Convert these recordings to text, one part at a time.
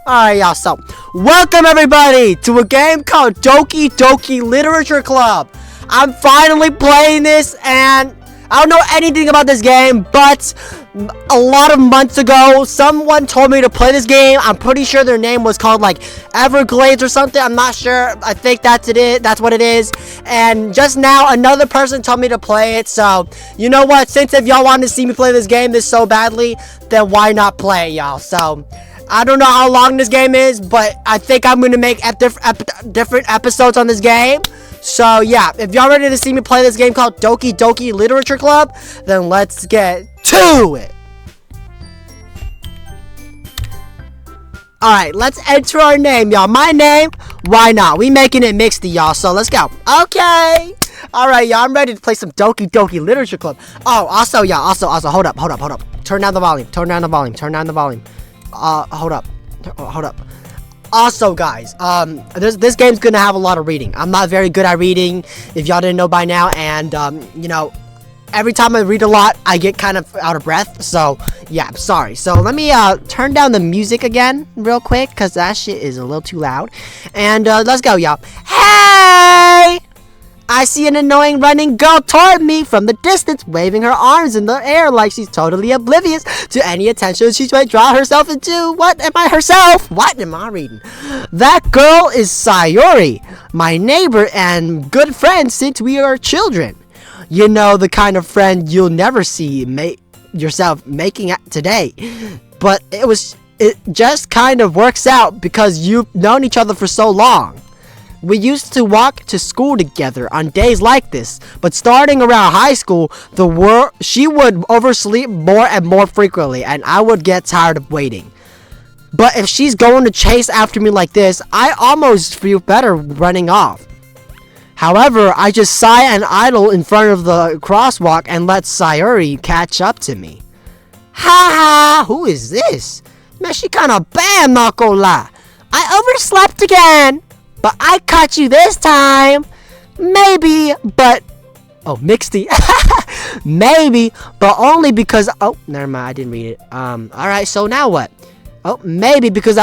Alright, y'all, so welcome everybody to a game called Doki Doki Literature Club. I'm finally playing this, and I don't know anything about this game, but a lot of months ago, someone told me to play this game. I'm pretty sure their name was called, like, Everglades or something. I'm not sure. I think that's what it is. And just now, another person told me to play it. So, you know what? Since if y'all wanted to see me play this game this so badly, then why not play, y'all? So, I don't know how long this game is, but I think I'm going to make different episodes on this game. So, yeah, if y'all ready to see me play this game called Doki Doki Literature Club, then let's get to it. Alright, let's enter our name, y'all. My name, why not? We making it Miksty, y'all, so let's go. Okay. Alright, y'all, I'm ready to play some Doki Doki Literature Club. Oh, also, y'all, also, hold up. Turn down the volume. Hold up. Also, guys, this game's gonna have a lot of reading. I'm not very good at reading, if y'all didn't know by now, and, you know, every time I read a lot, I get kind of out of breath, so, yeah, I'm sorry. So, let me, turn down the music again, real quick, because that shit is a little too loud, and, let's go, y'all. Hey! I see an annoying running girl toward me from the distance, waving her arms in the air like she's totally oblivious to any attention she might draw herself into. What am I reading? That girl is Sayori, my neighbor and good friend since we are children. You know, the kind of friend you'll never see yourself making today. But it just kind of works out because you've known each other for so long. We used to walk to school together on days like this, but starting around high school, she would oversleep more and more frequently, and I would get tired of waiting. But if she's going to chase after me like this, I almost feel better running off. However, I just sigh and idle in front of the crosswalk and let Sayori catch up to me. Ha ha! Who is this? Man, she kinda bad, not gonna lie. I overslept again! But I caught you this time. Maybe, but... Oh, Miksty. Maybe, but only because... Oh, never mind. I didn't read it. Alright, so now what? Oh, maybe because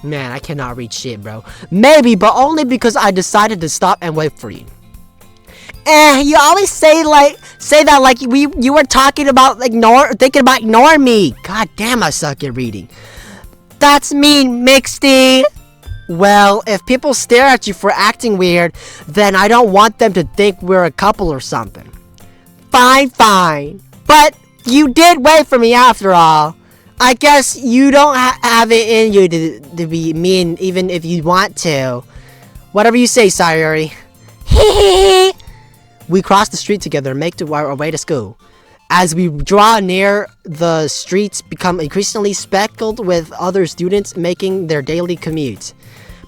Man, I cannot read shit, bro. Maybe, but only because I decided to stop and wait for you. You always say that like you were talking about thinking about ignoring me. God damn, I suck at reading. That's mean, Miksty. Well, if people stare at you for acting weird, then I don't want them to think we're a couple or something. Fine. But you did wait for me after all. I guess you don't have it in you to be mean even if you want to. Whatever you say, Sayori. Hee. We cross the street together and make our way to school. As we draw near, the streets become increasingly speckled with other students making their daily commute.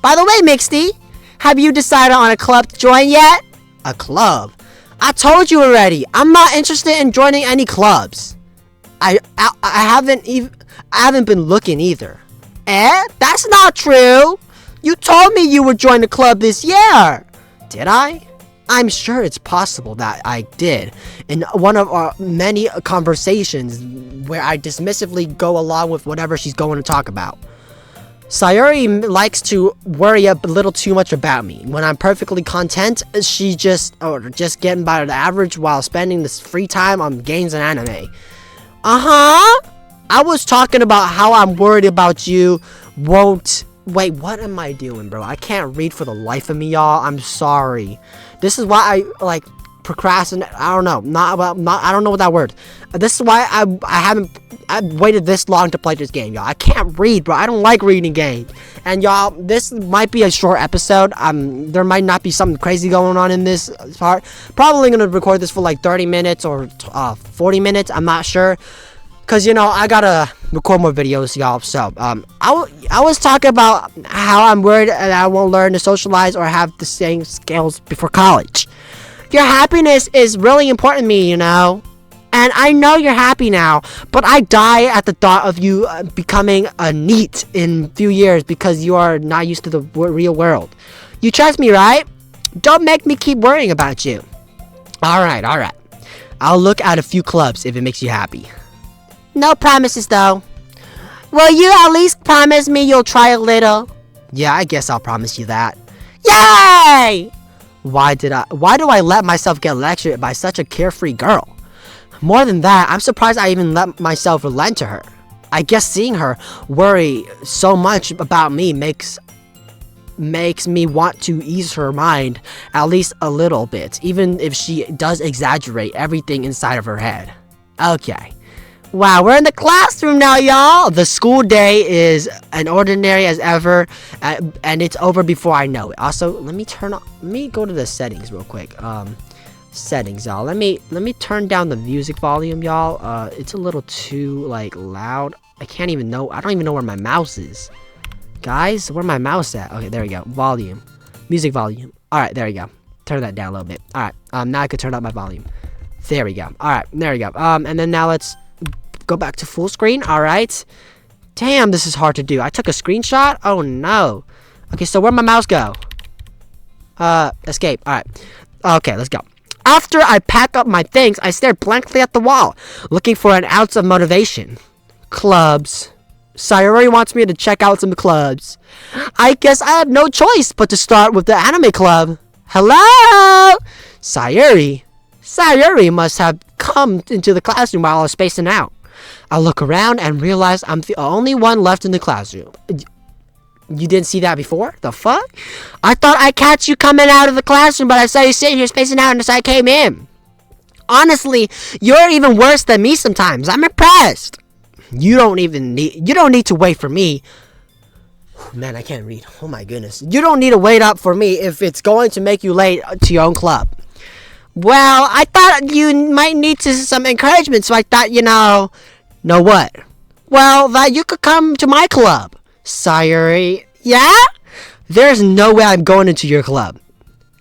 By the way, Miksty, have you decided on a club to join yet? A club? I told you already. I'm not interested in joining any clubs. I haven't been looking either. That's not true. You told me you would join the club this year. Did I? I'm sure it's possible that I did in one of our many conversations where I dismissively go along with whatever she's going to talk about. Sayori likes to worry a little too much about me. When I'm perfectly content, she just getting by the average while spending this free time on games and anime. I was talking about how I'm worried about you won't... Wait, what am I doing, bro? I can't read for the life of me, y'all. I'm sorry. This is why I, procrastinate. I don't know. I don't know what that word. This is why I've waited this long to play this game, y'all. I can't read, bro. I don't like reading games. And, y'all, this might be a short episode. There might not be something crazy going on in this part. Probably going to record this for, 30 minutes or 40 minutes. I'm not sure. Because, you know, I gotta record more videos, y'all. So, I was talking about how I'm worried that I won't learn to socialize or have the same skills before college. Your happiness is really important to me, you know. And I know you're happy now, but I die at the thought of you becoming a NEET in a few years because you are not used to the real world. You trust me, right? Don't make me keep worrying about you. Alright. I'll look at a few clubs if it makes you happy. No promises, though. Will you at least promise me you'll try a little? Yeah, I guess I'll promise you that. Yay! Why do I let myself get lectured by such a carefree girl? More than that, I'm surprised I even let myself relent to her. I guess seeing her worry so much about me makes me want to ease her mind at least a little bit, even if she does exaggerate everything inside of her head. Okay. Wow, we're in the classroom now, y'all. The school day is an ordinary as ever, and it's over before I know it. Also, let me go to the settings real quick. Settings, y'all. Let me turn down the music volume, y'all. It's a little too loud. I don't even know where my mouse is. Guys, where my mouse at? Okay, there we go. Volume. Music volume. Alright, there we go. Turn that down a little bit. Alright, now I can turn up my volume. There we go. Alright, there we go. And then now let's go back to full screen. Alright. Damn, this is hard to do. I took a screenshot? Oh no. Okay, so where'd my mouse go? Escape. Alright. Okay, let's go. After I pack up my things, I stared blankly at the wall, looking for an ounce of motivation. Clubs. Sayori wants me to check out some clubs. I guess I have no choice but to start with the anime club. Hello? Sayori must have come into the classroom while I was spacing out. I look around and realize I'm the only one left in the classroom. You didn't see that before? The fuck? I thought I catch you coming out of the classroom, but I saw you sitting here spacing out and so I came in. Honestly, you're even worse than me sometimes. I'm impressed. You don't need to wait for me. Man, I can't read. Oh my goodness. You don't need to wait up for me if it's going to make you late to your own club. Well, I thought you might need some encouragement, so I thought, know what? Well, that you could come to my club. Sayori, yeah? There's no way I'm going into your club.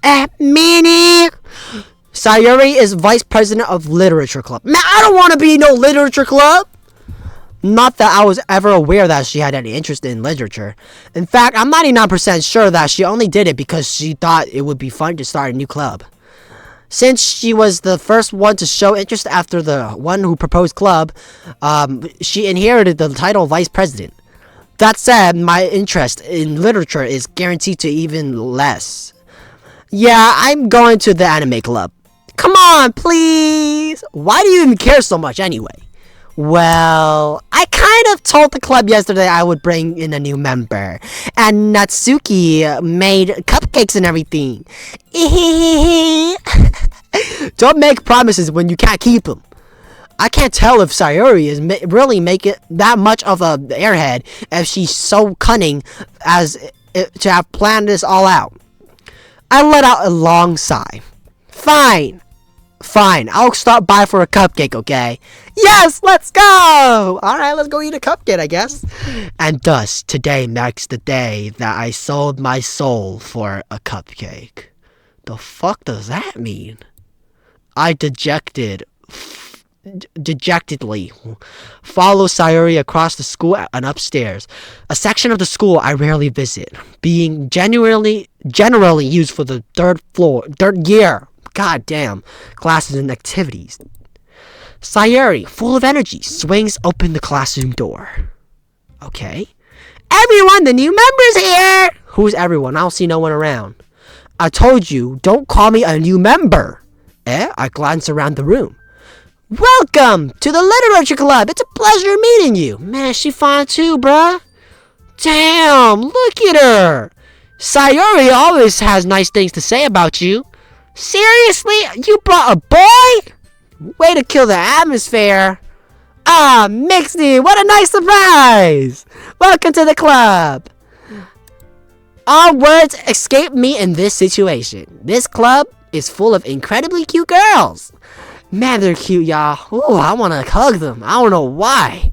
Meanie? Sayori is vice president of literature club. Man, I don't want to be in no literature club. Not that I was ever aware that she had any interest in literature. In fact, I'm 99% sure that she only did it because she thought it would be fun to start a new club. Since she was the first one to show interest after the one who proposed club, she inherited the title vice president. That said, my interest in literature is guaranteed to even less. Yeah, I'm going to the anime club. Come on, please! Why do you even care so much anyway? Well, I kind of told the club yesterday I would bring in a new member. And Natsuki made cupcakes and everything. Don't make promises when you can't keep them. I can't tell if Sayori is really making that much of a airhead if she's so cunning as to have planned this all out. I let out a long sigh. Fine, I'll stop by for a cupcake, okay? Yes, let's go! Alright, let's go eat a cupcake, I guess. And thus, today marks the day that I sold my soul for a cupcake. The fuck does that mean? I dejectedly follow Sayori across the school and upstairs, a section of the school I rarely visit, being generally used for the third year. God damn, classes and activities. Sayori, full of energy, swings open the classroom door. Okay. Everyone, the new member's here! Who's everyone? I don't see no one around. I told you, don't call me a new member. I glance around the room. Welcome to the literature club. It's a pleasure meeting you. Man, she fine too, bruh. Damn, look at her. Sayori always has nice things to say about you. Seriously? You brought a boy? Way to kill the atmosphere. Ah, Miksty, what a nice surprise. Welcome to the club. All words escape me in this situation. This club is full of incredibly cute girls. Man, they're cute, y'all. Ooh, I want to hug them. I don't know why.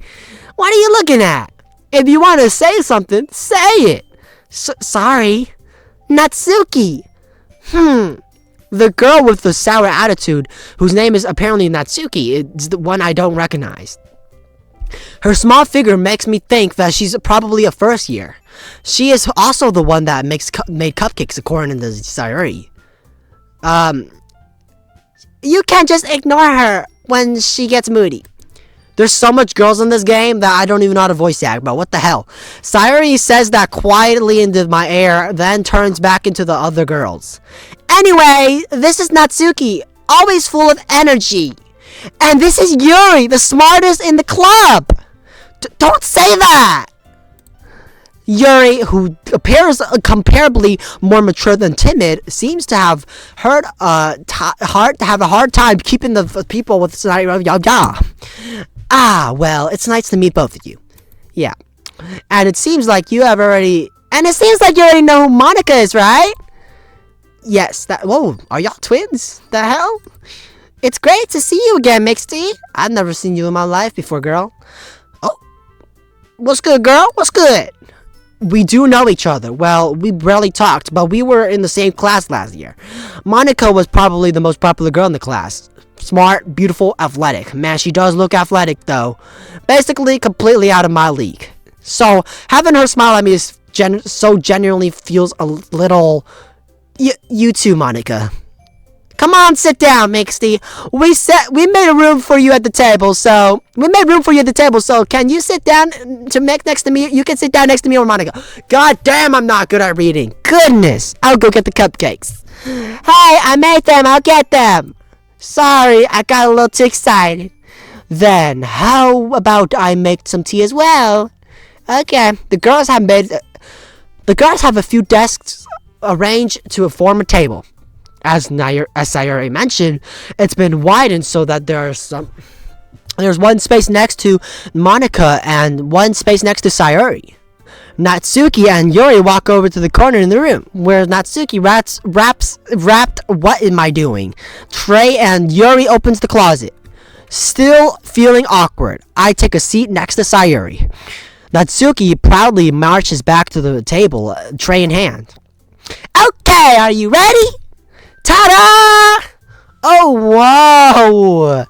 What are you looking at? If you want to say something, say it. Sorry. Natsuki. The girl with the sour attitude, whose name is apparently Natsuki, is the one I don't recognize. Her small figure makes me think that she's probably a first year. She is also the one that made cupcakes according to Sayori. You can't just ignore her when she gets moody. There's so much girls in this game that I don't even know how to voice act, but what the hell? Sayori says that quietly into my ear, then turns back into the other girls. Anyway, this is Natsuki, always full of energy. And this is Yuri, the smartest in the club. Don't say that. Yuri, who appears comparably more mature than timid, seems to have a hard time keeping the people with well, it's nice to meet both of you. Yeah. And it seems like you already know who Monica is, right? Yes, whoa, are y'all twins? The hell? It's great to see you again, Miksty. I've never seen you in my life before, girl. Oh, what's good, girl? What's good? We do know each other. Well, we barely talked, but we were in the same class last year. Monica was probably the most popular girl in the class. Smart, beautiful, athletic. Man, she does look athletic, though. Basically, completely out of my league. So, having her smile at me is so genuinely feels a little... You too, Monica. Come on, sit down, Miksty. We made a room for you at the table, so... can you sit down next to me? You can sit down next to me or Monica. God damn, I'm not good at reading. Goodness. I'll go get the cupcakes. Hey, I made them. I'll get them. Sorry, I got a little too excited. Then, how about I make some tea as well? Okay, the girls have a few desks arranged to form a table. As Sayori mentioned, it's been widened so that there's one space next to Monica and one space next to Sayori. Natsuki and Yuri walk over to the corner in the room, where Natsuki wrapped what am I doing? Tray, and Yuri opens the closet. Still feeling awkward, I take a seat next to Sayori. Natsuki proudly marches back to the table, tray in hand. Okay, are you ready? Ta-da! Oh, whoa!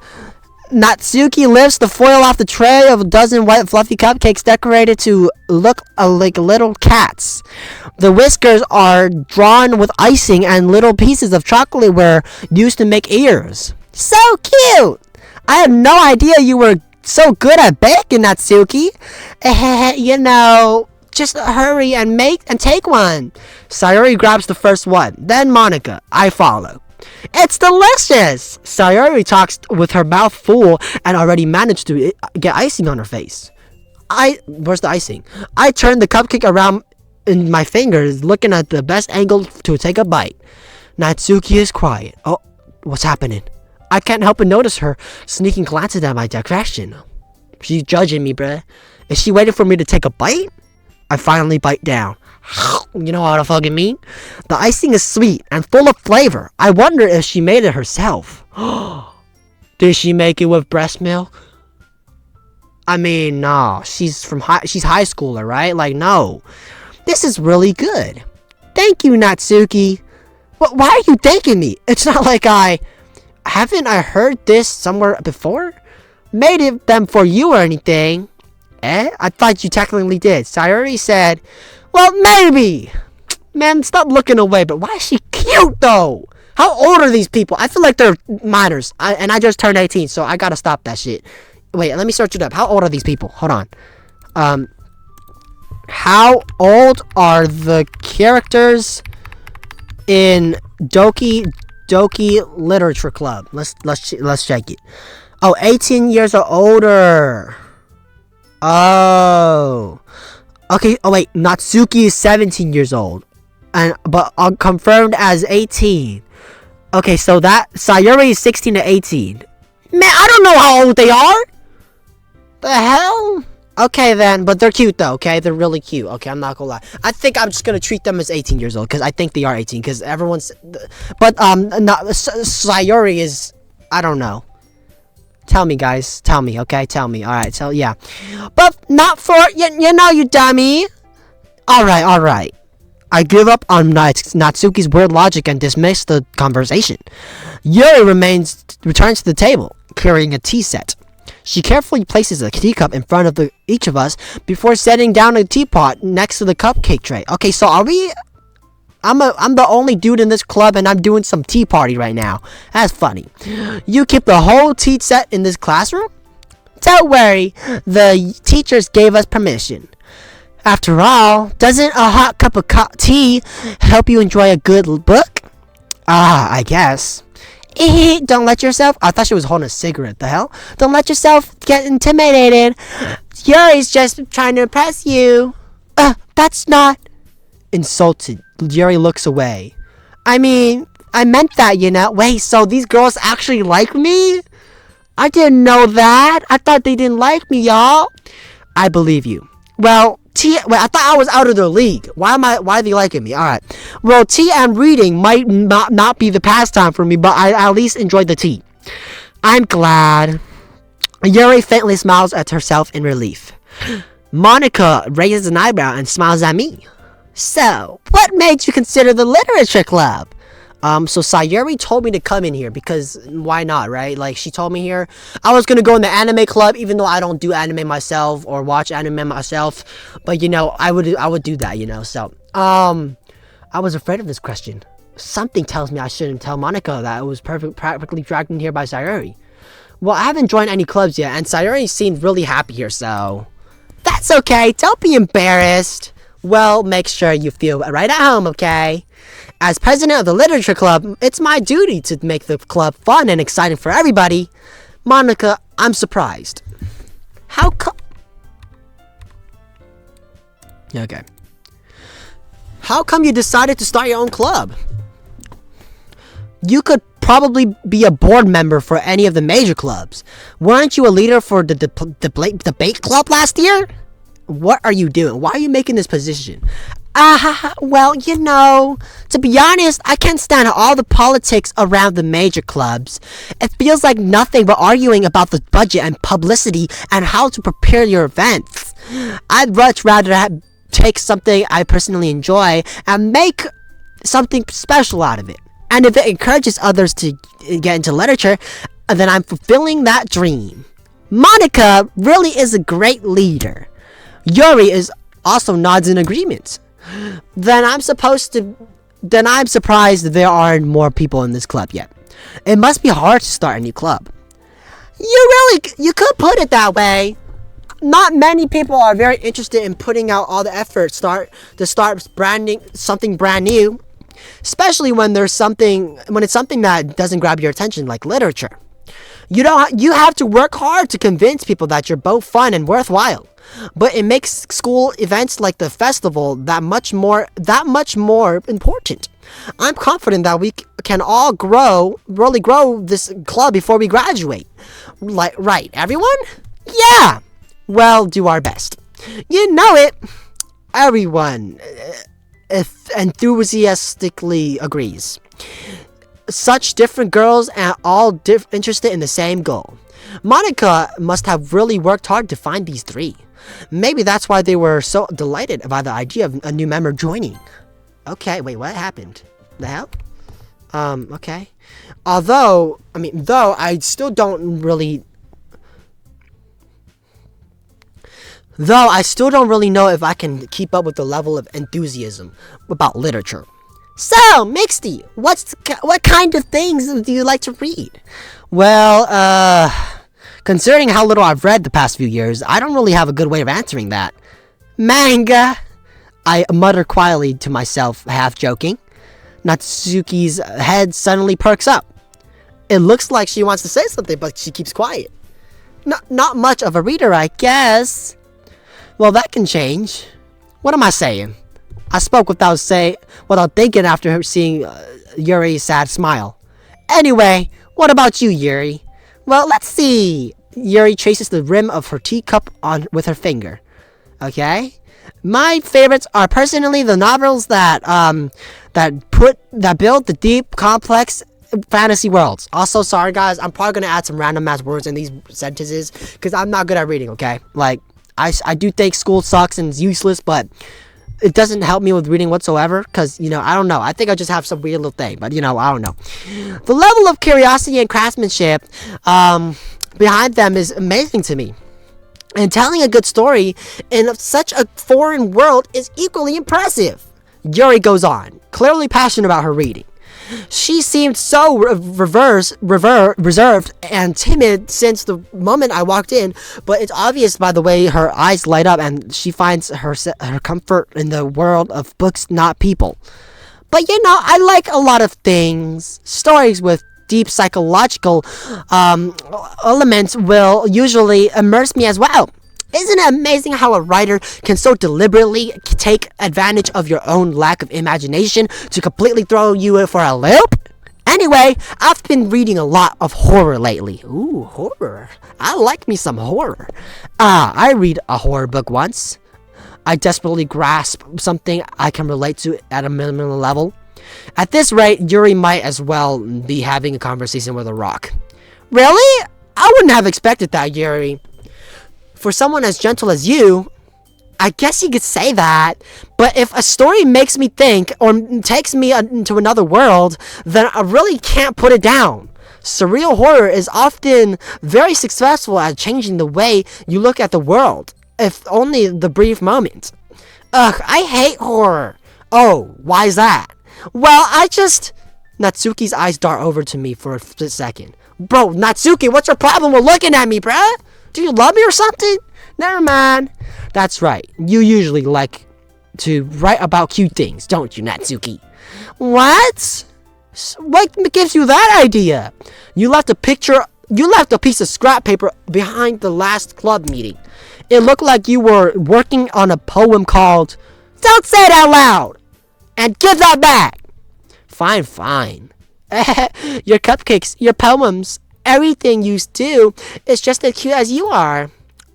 Natsuki lifts the foil off the tray of a dozen white fluffy cupcakes decorated to look like little cats. The whiskers are drawn with icing and little pieces of chocolate were used to make ears. So cute! I had no idea you were so good at baking, Natsuki. Just hurry and take one. Sayori grabs the first one, then Monica. I follow. It's delicious! Sayori talks with her mouth full and already managed to get icing on her face. Where's the icing? I turn the cupcake around in my fingers, looking at the best angle to take a bite. Natsuki is quiet. Oh, what's happening? I can't help but notice her sneaking glances at my direction. She's judging me, bruh. Is she waiting for me to take a bite? I finally bite down. You know what I fucking mean? The icing is sweet and full of flavor. I wonder if she made it herself. Did she make it with breast milk? I mean, no. She's high schooler, right? Like, no. This is really good. Thank you, Natsuki. Why are you thanking me? It's not like haven't I heard this somewhere before? Made it them for you or anything. I thought you technically did. Sayori said, well, maybe. Man, stop looking away. But why is she cute, though? How old are these people? I feel like they're minors. And I just turned 18, so I gotta stop that shit. Wait, let me search it up. How old are these people? Hold on. How old are the characters in Doki Literature Club? Let's check it. Oh, 18 years or older. Oh. Okay, oh wait, Natsuki is 17 years old. But confirmed as 18. Okay, so that Sayori is 16 to 18. Man, I don't know how old they are. The hell? Okay then, but they're cute though, okay? They're really cute. Okay, I'm not gonna lie. I think I'm just gonna treat them as 18 years old, because I think they are 18, because everyone's... But, Sayori is... I don't know. Tell me, guys. Tell me, okay? Tell me. Alright, so, yeah. But not for... You know, you dummy. Alright. I give up on Natsuki's weird logic and dismiss the conversation. Yuri returns to the table, carrying a tea set. She carefully places a teacup in front of each of us before setting down a teapot next to the cupcake tray. Okay, so are we... I'm the only dude in this club and I'm doing some tea party right now. That's funny. You keep the whole tea set in this classroom? Don't worry, the teachers gave us permission. After all, doesn't a hot cup of tea help you enjoy a good book? I guess. Don't let yourself... I thought she was holding a cigarette. The hell? Don't let yourself get intimidated. Yuri's just trying to impress you. That's not... Insulted, Yuri looks away. I mean, I meant that, you know. Wait, so these girls actually like me? I didn't know that. I thought they didn't like me, y'all. I believe you. Well, I thought I was out of their league. Why are they liking me? Alright. Well, tea and reading might not be the pastime for me, but I at least enjoyed the tea. I'm glad. Yuri faintly smiles at herself in relief. Monica raises an eyebrow and smiles at me. So, what made you consider the literature club? So Sayuri told me to come in here because why not, right? Like, she told me here. I was gonna go in the anime club, even though I don't do anime myself or watch anime myself. But, you know, I would do that, you know, so. I was afraid of this question. Something tells me I shouldn't tell Monica that I was practically dragged in here by Sayuri. Well, I haven't joined any clubs yet, and Sayuri seemed really happy here, so. That's okay, don't be embarrassed. Well, make sure you feel right at home, okay? As president of the literature club, it's my duty to make the club fun and exciting for everybody. Monica, I'm surprised. How come... Okay. How come you decided to start your own club? You could probably be a board member for any of the major clubs. Weren't you a leader for the debate club last year? What are you doing? Why are you making this position? Well, you know, to be honest, I can't stand all the politics around the major clubs. It feels like nothing but arguing about the budget and publicity and how to prepare your events. I'd much rather take something I personally enjoy and make something special out of it. And if it encourages others to get into literature, then I'm fulfilling that dream. Monica really is a great leader. Yuri is also nods in agreement. Then I'm surprised there aren't more people in this club yet. It must be hard to start a new club. You could put it that way. Not many people are very interested in putting out all the effort to start branding something brand new, especially when it's something that doesn't grab your attention, like literature. You have to work hard to convince people that you're both fun and worthwhile. But it makes school events like the festival that much more important. I'm confident that we can all really grow this club before we graduate. Right, everyone? Yeah! Well, do our best. You know it! Everyone enthusiastically agrees. Such different girls and all interested in the same goal. Monica must have really worked hard to find these three. Maybe that's why they were so delighted by the idea of a new member joining. Okay, wait, what happened? The hell? Okay. Though I still don't really know if I can keep up with the level of enthusiasm about literature. So, Miksty, what kind of things do you like to read? Well, considering how little I've read the past few years, I don't really have a good way of answering that. Manga! I mutter quietly to myself, half joking. Natsuki's head suddenly perks up. It looks like she wants to say something, but she keeps quiet. Not much of a reader, I guess. Well, that can change. What am I saying? I spoke without thinking after seeing Yuri's sad smile. Anyway, what about you, Yuri? Well, let's see. Yuri traces the rim of her teacup with her finger. Okay? My favorites are personally the novels that build the deep, complex fantasy worlds. Also, sorry guys, I'm probably gonna add some random ass words in these sentences because I'm not good at reading. Okay, like I do think school sucks and is useless, but it doesn't help me with reading whatsoever because, you know, I don't know. I think I just have some weird little thing, but, you know, I don't know. The level of curiosity and craftsmanship behind them is amazing to me. And telling a good story in such a foreign world is equally impressive. Yuri goes on, clearly passionate about her reading. She seemed so reserved and timid since the moment I walked in, but it's obvious by the way her eyes light up and she finds her comfort in the world of books, not people. But I like a lot of things. Stories with deep psychological elements will usually immerse me as well. Isn't it amazing how a writer can so deliberately take advantage of your own lack of imagination to completely throw you for a loop? Anyway, I've been reading a lot of horror lately. Ooh, horror. I like me some horror. I read a horror book once. I desperately grasp something I can relate to at a minimum level. At this rate, Yuri might as well be having a conversation with a rock. Really? I wouldn't have expected that, Yuri. For someone as gentle as you, I guess you could say that. But if a story makes me think or takes me into another world, then I really can't put it down. Surreal horror is often very successful at changing the way you look at the world, if only the brief moment. Ugh, I hate horror. Oh, why's that? Well, Natsuki's eyes dart over to me for a split second. Bro, Natsuki, what's your problem with looking at me, bruh? Do you love me or something? Never mind. That's right. You usually like to write about cute things, don't you, Natsuki? What? What gives you that idea? You left a piece of scrap paper behind the last club meeting. It looked like you were working on a poem called Don't Say It Out Loud! And give that back! Fine. Your cupcakes, your poems, everything you do is just as cute as you are.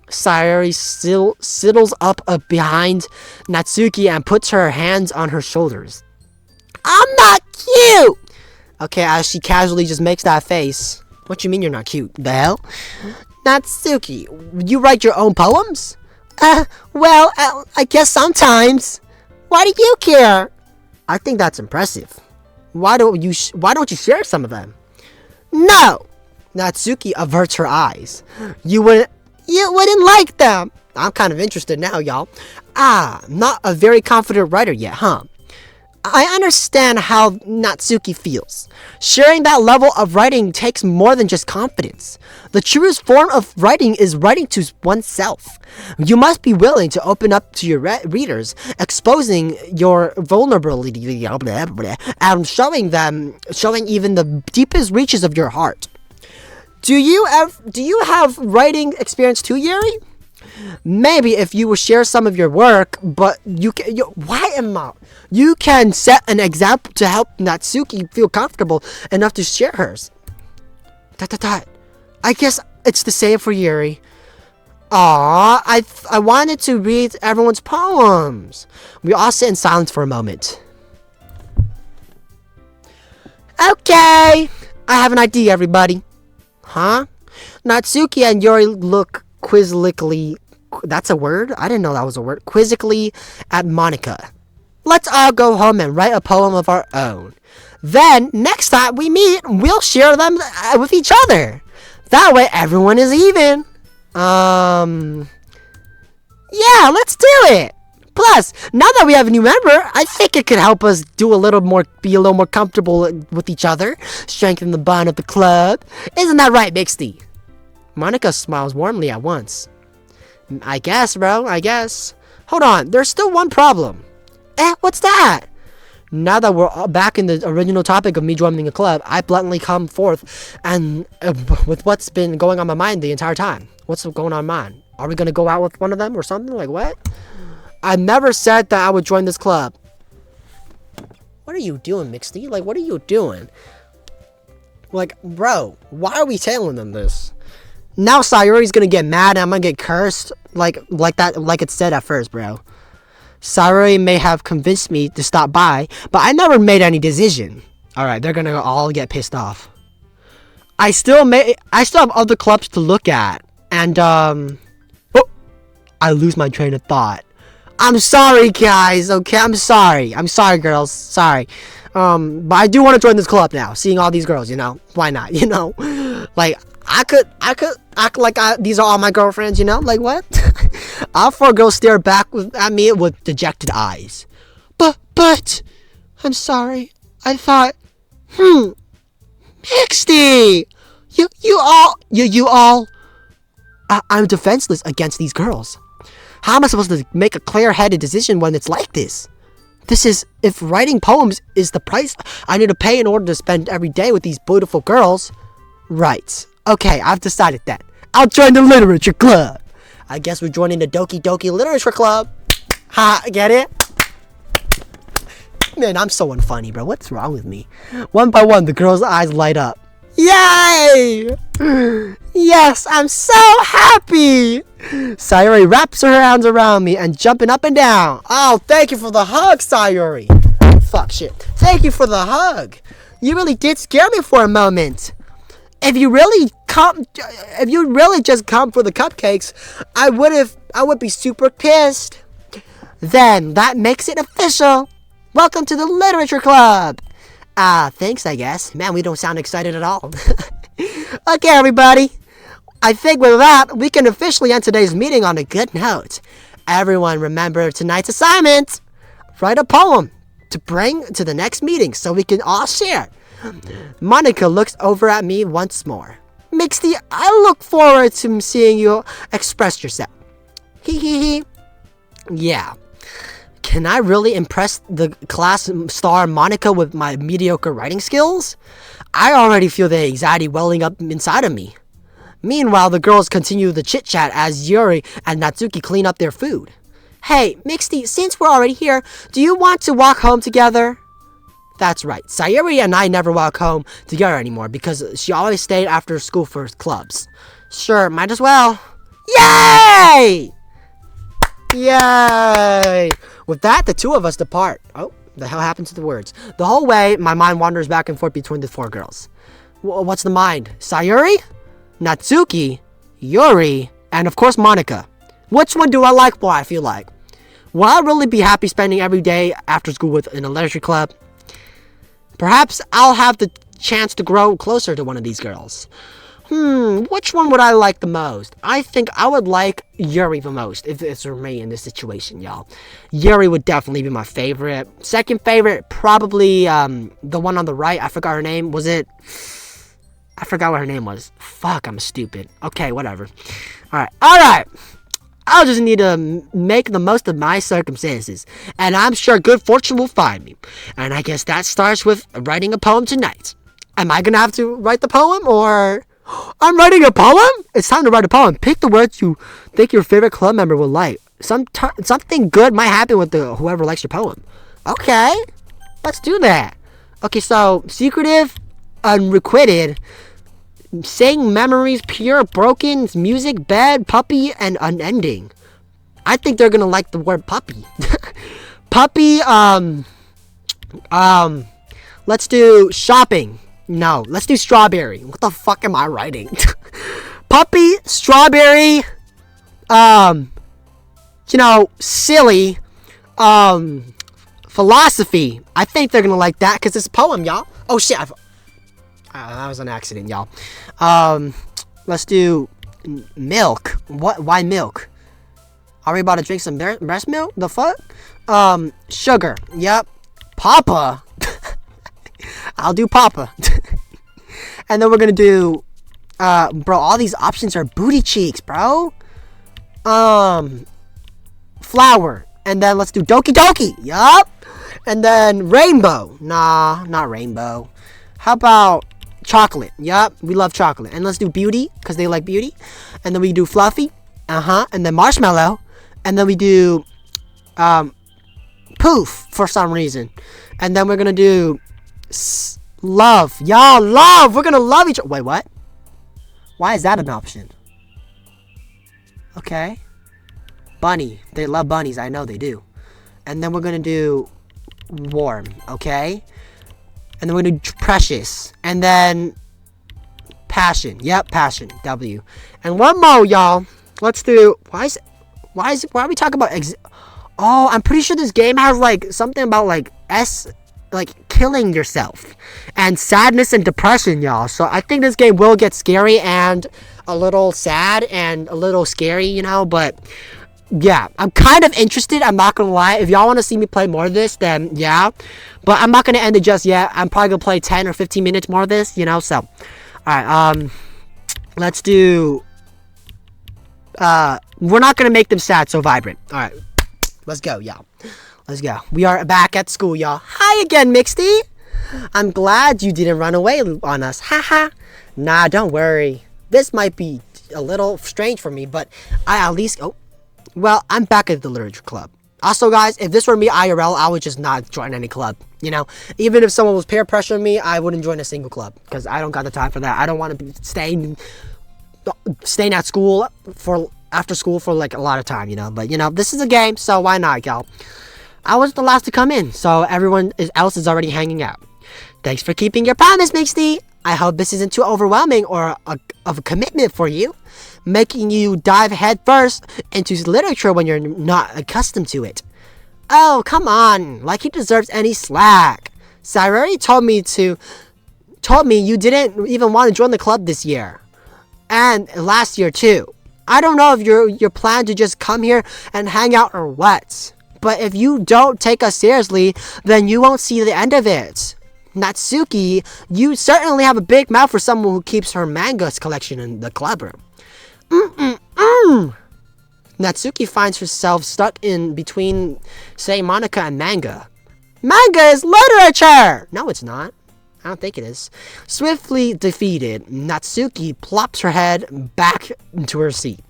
Sayori sidles up behind Natsuki and puts her hands on her shoulders. I'm not cute! Okay, as she casually just makes that face. What you mean you're not cute? The hell? Natsuki, you write your own poems? Well, I guess sometimes. Why do you care? I think that's impressive. Why don't you share some of them? No! Natsuki averts her eyes. You wouldn't like them. I'm kind of interested now, y'all. Not a very confident writer yet, huh? I understand how Natsuki feels. Sharing that level of writing takes more than just confidence. The truest form of writing is writing to oneself. You must be willing to open up to your readers, exposing your vulnerability and showing even the deepest reaches of your heart. Do you have writing experience too, Yuri? Maybe if you will share some of your work, but you can set an example to help Natsuki feel comfortable enough to share hers. I guess it's the same for Yuri. I wanted to read everyone's poems. We all sit in silence for a moment. Okay, I have an idea, everybody. Huh? Natsuki and Yuri look quizzically. That's a word? I didn't know that was a word. Quizzically at Monica. Let's all go home and write a poem of our own. Then, next time we meet, we'll share them with each other. That way, everyone is even. Yeah, let's do it. Plus, now that we have a new member, I think it could help us be a little more comfortable with each other, strengthen the bond of the club. Isn't that right, Miksty? Monica smiles warmly at once. I guess, bro, I guess. Hold on, there's still one problem. What's that? Now that we're all back in the original topic of me joining a club, I bluntly come forth and with what's been going on my mind the entire time. What's going on my mind? Are we going to go out with one of them or something? Like, what? I never said that I would join this club. What are you doing, Miksty? Like, what are you doing? Like, bro, why are we telling them this? Now Sayori's gonna get mad and I'm gonna get cursed like it said at first, bro. Sayori may have convinced me to stop by, but I never made any decision. Alright, they're gonna all get pissed off. I still have other clubs to look at. And I lose my train of thought. I'm sorry, guys, okay? I'm sorry, girls. Sorry. But I do want to join this club now. Seeing all these girls, why not? Like I could act like these are all my girlfriends, like what? All four girls stare back at me with dejected eyes. But I'm sorry. I thought Miksty! You all... I'm defenseless against these girls. How am I supposed to make a clear-headed decision when it's like this? This is... If writing poems is the price I need to pay in order to spend every day with these beautiful girls... Right. Okay, I've decided that. I'll join the literature club. I guess we're joining the Doki Doki Literature Club. Ha, get it? Man, I'm so unfunny, bro. What's wrong with me? One by one, the girl's eyes light up. Yay! Yes, I'm so happy! Sayuri wraps her hands around me and jumping up and down. Oh, thank you for the hug, Sayuri. Fuck shit. Thank you for the hug. You really did scare me for a moment. If you really just come for the cupcakes, I would be super pissed. Then that makes it official. Welcome to the literature club. Thanks, I guess. Man, we don't sound excited at all. Okay, everybody. I think with that, we can officially end today's meeting on a good note. Everyone remember tonight's assignment. Write a poem to bring to the next meeting so we can all share. Monica looks over at me once more. Miksty, I look forward to seeing you express yourself. Hee. Yeah. Can I really impress the class star Monica with my mediocre writing skills? I already feel the anxiety welling up inside of me. Meanwhile, the girls continue the chit-chat as Yuri and Natsuki clean up their food. Hey, Miksty, since we're already here, do you want to walk home together? That's right. Sayuri and I never walk home together anymore because she always stayed after school for clubs. Sure, might as well. Yay! Yay! With that, the two of us depart. Oh, the hell happened to the words? The whole way, my mind wanders back and forth between the four girls. What's the mind? Sayuri? Natsuki? Yuri? And of course, Monica. Which one do I like more, I feel like? Will I really be happy spending every day after school in a literature club? Perhaps I'll have the chance to grow closer to one of these girls. Which one would I like the most? I think I would like Yuri the most, if it's for me in this situation, y'all. Yuri would definitely be my favorite. Second favorite, probably the one on the right. I forgot her name. I forgot what her name was. Fuck, I'm stupid. Okay, whatever. Alright. I'll just need to make the most of my circumstances. And I'm sure good fortune will find me. And I guess that starts with writing a poem tonight. Am I going to have to write the poem or... I'm writing a poem? It's time to write a poem. Pick the words you think your favorite club member will like. Something good might happen with whoever likes your poem. Okay. Let's do that. Okay, so secretive, unrequited, saying memories, pure, broken, music, bad, puppy, and unending. I think they're gonna like the word puppy. Puppy, let's do shopping. No, let's do strawberry. What the fuck am I writing? Puppy, strawberry, silly, philosophy. I think they're gonna like that because it's a poem, y'all. Oh shit, that was an accident, y'all. Let's do milk. What? Why milk? Are we about to drink some breast milk? The fuck? Sugar. Yep. Papa. I'll do Papa. And then we're gonna do, bro, all these options are booty cheeks, bro. Flower. And then let's do Doki Doki. Yup. And then rainbow. Nah, not rainbow. How about chocolate? Yup, we love chocolate. And let's do beauty, because they like beauty. And then we do fluffy. And then marshmallow. And then we do, poof, for some reason. And then we're gonna do love. Y'all, love. We're gonna love each other. Wait, what? Why is that an option? Okay. Bunny. They love bunnies. I know they do. And then we're gonna do warm. Okay. And then we're gonna do precious. And then passion. Yep, passion. W. And one more, y'all. Let's do. Why are we talking about? Oh, I'm pretty sure this game has like something about like killing yourself and sadness and depression, y'all. So I think this game will get scary and a little sad and a little scary, but yeah, I'm kind of interested. I'm not gonna lie. If y'all want to see me play more of this, then yeah. But I'm not gonna end it just yet. I'm probably gonna play 10 or 15 minutes more of this, you know. So, all right. Let's do. We're not gonna make them sad, so vibrant. All right, let's go, y'all. Let's go. We are back at school, y'all. Hi again, Miksty. I'm glad you didn't run away on us. Haha. Nah, don't worry. This might be a little strange for me, but I at least. Oh. Well, I'm back at the literature club. Also, guys, if this were me IRL, I would just not join any club. You know, even if someone was peer pressuring me, I wouldn't join a single club because I don't got the time for that. I don't want to be staying at school after school for like a lot of time, you know. But you know, this is a game, so why not, y'all? I was the last to come in, so everyone else is already hanging out. Thanks for keeping your promise, Miksty. I hope this isn't too overwhelming or of a commitment for you, making you dive headfirst into literature when you're not accustomed to it. Oh, come on, like he deserves any slack. Sayuri told me you didn't even want to join the club this year. And last year too. I don't know if you're planning to just come here and hang out or what. But if you don't take us seriously, then you won't see the end of it. Natsuki, you certainly have a big mouth for someone who keeps her mangas collection in the club room. Natsuki finds herself stuck in between, say, Monica and manga. Manga is literature! No, it's not. I don't think it is. Swiftly defeated, Natsuki plops her head back into her seat.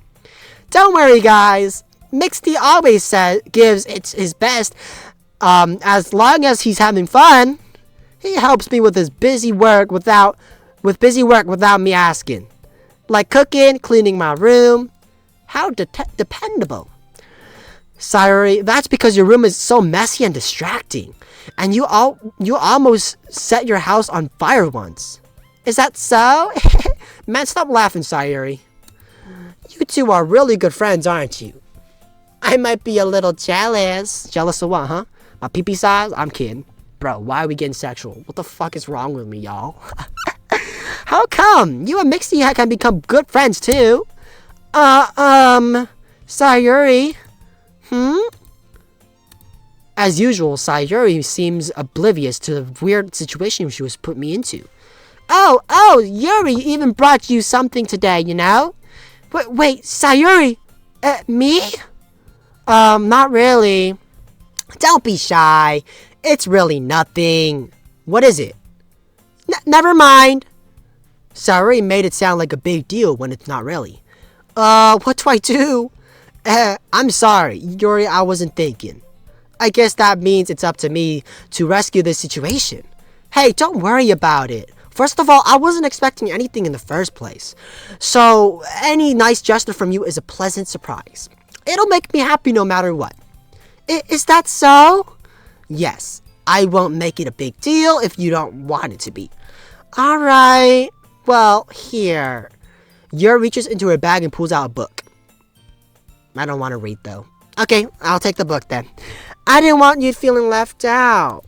Don't worry, guys. Miksty always gives his best. As long as he's having fun, he helps me with busy work without me asking. Like cooking, cleaning my room. How dependable. Sayuri, that's because your room is so messy and distracting. And you almost set your house on fire once. Is that so? Man, stop laughing, Sayuri. You two are really good friends, aren't you? I might be a little jealous. Jealous of what, huh? My pee-pee size? I'm kidding. Bro, why are we getting sexual? What the fuck is wrong with me, y'all? How come? You and Miksty can become good friends, too. Sayuri? As usual, Sayuri seems oblivious to the weird situation she was put me into. Oh, Yuri even brought you something today, you know? Wait, Sayuri? Me? Not really. Don't be shy. It's really nothing. What is it? Never mind. Sayuri made it sound like a big deal when it's not really. What do I do? I'm sorry, Yuri, I wasn't thinking. I guess that means it's up to me to rescue this situation. Hey, don't worry about it. First of all, I wasn't expecting anything in the first place. So, any nice gesture from you is a pleasant surprise. It'll make me happy no matter what. Is that so? Yes, I won't make it a big deal if you don't want it to be. Alright, well, here. Yuri reaches into her bag and pulls out a book. I don't want to read, though. Okay, I'll take the book then. I didn't want you feeling left out.